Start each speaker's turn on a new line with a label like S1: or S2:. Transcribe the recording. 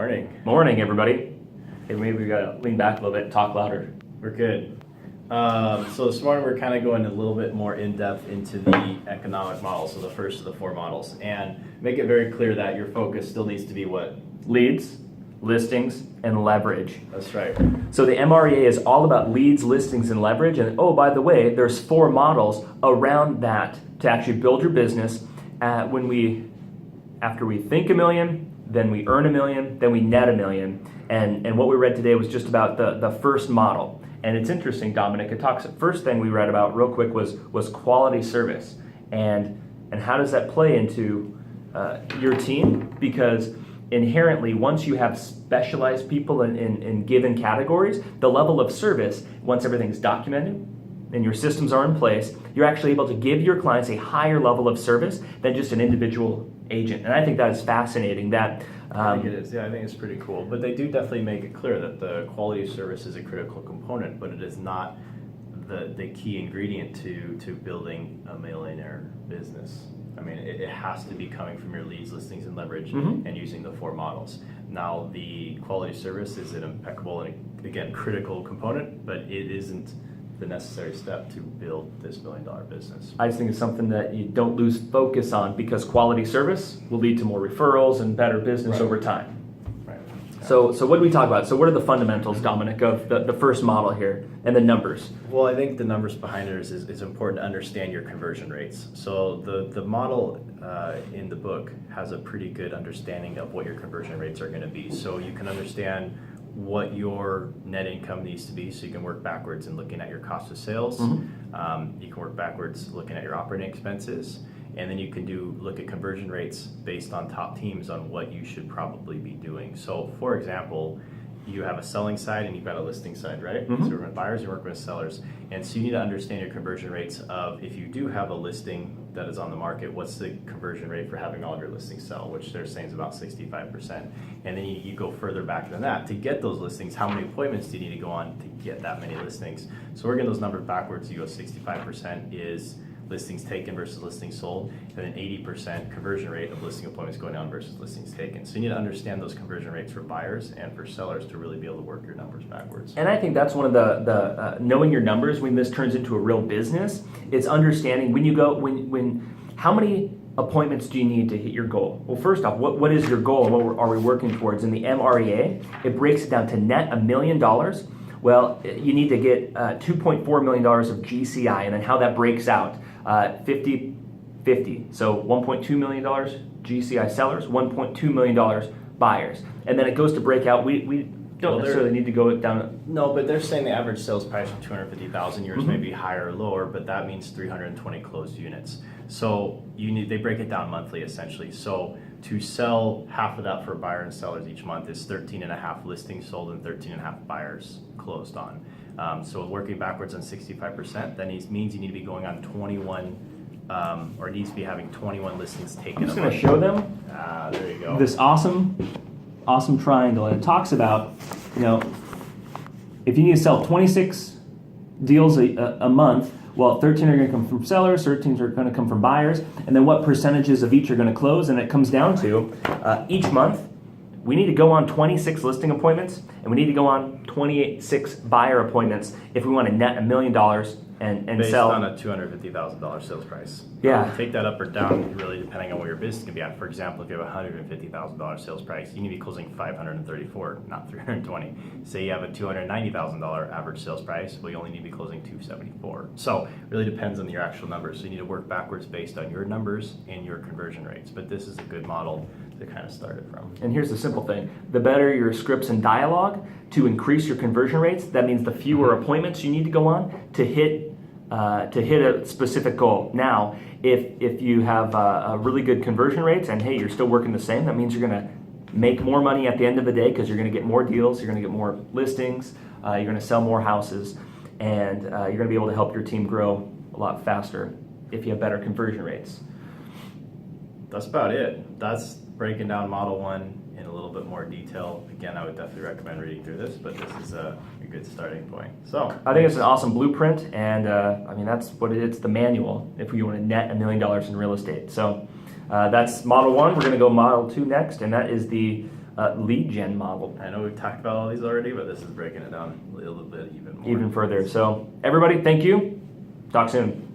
S1: Morning.
S2: Morning, everybody. Hey, maybe we gotta lean back a little bit, talk louder.
S1: We're good. So this morning we're kind of going a little bit more in depth into the economic model, so the first of the four models, and make it very clear that your focus still needs to be what?
S2: Leads, listings, and leverage.
S1: That's right.
S2: So the MREA is all about leads, listings, and leverage. And oh, by the way, there's four models around that to actually build your business. After we think $1 million, then we earn $1 million, then we net $1 million. And what we read today was just about the first model. And it's interesting, Dominic. First thing we read about real quick was quality service, and how does that play into your team? Because inherently, once you have specialized people in given categories, the level of service, once everything's documented and your systems are in place, you're actually able to give your clients a higher level of service than just an individual agent. And I think that is fascinating.
S1: I think it is. Yeah, I think it's pretty cool. But they do definitely make it clear that the quality of service is a critical component, but it is not the key ingredient to building a millionaire business. I mean, it has to be coming from your leads, listings, and leverage, and using the four models. Now, the quality service is an impeccable and, again, critical component, but it isn't the necessary step to build this $1 million business.
S2: I just think it's something that you don't lose focus on, because quality service will lead to more referrals and better business over time.
S1: Right.
S2: So what do we talk about? So what are the fundamentals, Dominic, of the first model here and the numbers?
S1: Well, I think the numbers behind it is it's important to understand your conversion rates. So the model in the book has a pretty good understanding of what your conversion rates are going to be. So you can understand what your net income needs to be, so you can work backwards in looking at your cost of sales. You can work backwards looking at your operating expenses, and then you can look at conversion rates based on top teams on what you should probably be doing. So for example, you have a selling side and you've got a listing side, right? So you're with buyers, you're working with sellers. And so you need to understand your conversion rates of, if you do have a listing that is on the market, what's the conversion rate for having all of your listings sell, which they're saying is about 65%. And then you go further back than that. To get those listings, how many appointments do you need to go on to get that many listings? So we're getting those numbers backwards. You go 65% is listings taken versus listings sold, and then 80% conversion rate of listing appointments going on versus listings taken. So you need to understand those conversion rates for buyers and for sellers to really be able to work your numbers backwards.
S2: And I think that's one of the knowing your numbers when this turns into a real business is understanding how many appointments do you need to hit your goal? Well, first off, what is your goal and what are we working towards? In the MREA, it breaks it down to net $1 million. Well, you need to get $2.4 million of GCI, and then how that breaks out, 50-50. So $1.2 million GCI sellers, $1.2 million buyers. And then it goes to break out, we don't necessarily need to go down.
S1: No, but they're saying the average sales price of $250,000. Yours may be higher or lower, but that means 320 closed units. So they break it down monthly essentially. So to sell half of that for buyer and sellers each month is 13.5 listings sold and 13.5 buyers closed on. So working backwards on 65%, that means you need to be going on 21, or needs to be having 21 listings taken.
S2: I'm just going to show them.
S1: There you go.
S2: This awesome triangle, and it talks about, if you need to sell 26 deals a month, well, 13 are going to come from sellers, 13 are going to come from buyers, and then what percentages of each are going to close, and it comes down to each month, we need to go on 26 listing appointments, and we need to go on 26 buyer appointments if we want to net $1 million and
S1: based
S2: sell.
S1: on a $250,000 sales price.
S2: Yeah.
S1: Take that up or down, really depending on what your business can be at. For example, if you have a $150,000 sales price, you need to be closing 534, not 320. Say you have a $290,000 average sales price, well, you only need to be closing 274. So it really depends on your actual numbers. So you need to work backwards based on your numbers and your conversion rates. But this is a good model to kind of start it from.
S2: And here's the simple thing. The better your scripts and dialogue to increase your conversion rates, that means the fewer appointments you need to go on to hit a specific goal. Now, if you have really good conversion rates and hey, you're still working the same, that means you're going to make more money at the end of the day, because you're going to get more deals, you're going to get more listings, you're going to sell more houses, and you're going to be able to help your team grow a lot faster if you have better conversion rates.
S1: That's about it. That's breaking down Model 1 in a little bit more detail. Again, I would definitely recommend reading through this, but this is a good starting point. So
S2: I think it's an awesome blueprint, and that's what it is. It's the manual if you want to net $1 million in real estate. So that's Model 1. We're going to go Model 2 next, and that is the lead gen model.
S1: I know we've talked about all these already, but this is breaking it down a little bit even more.
S2: Even further. So everybody, thank you. Talk soon.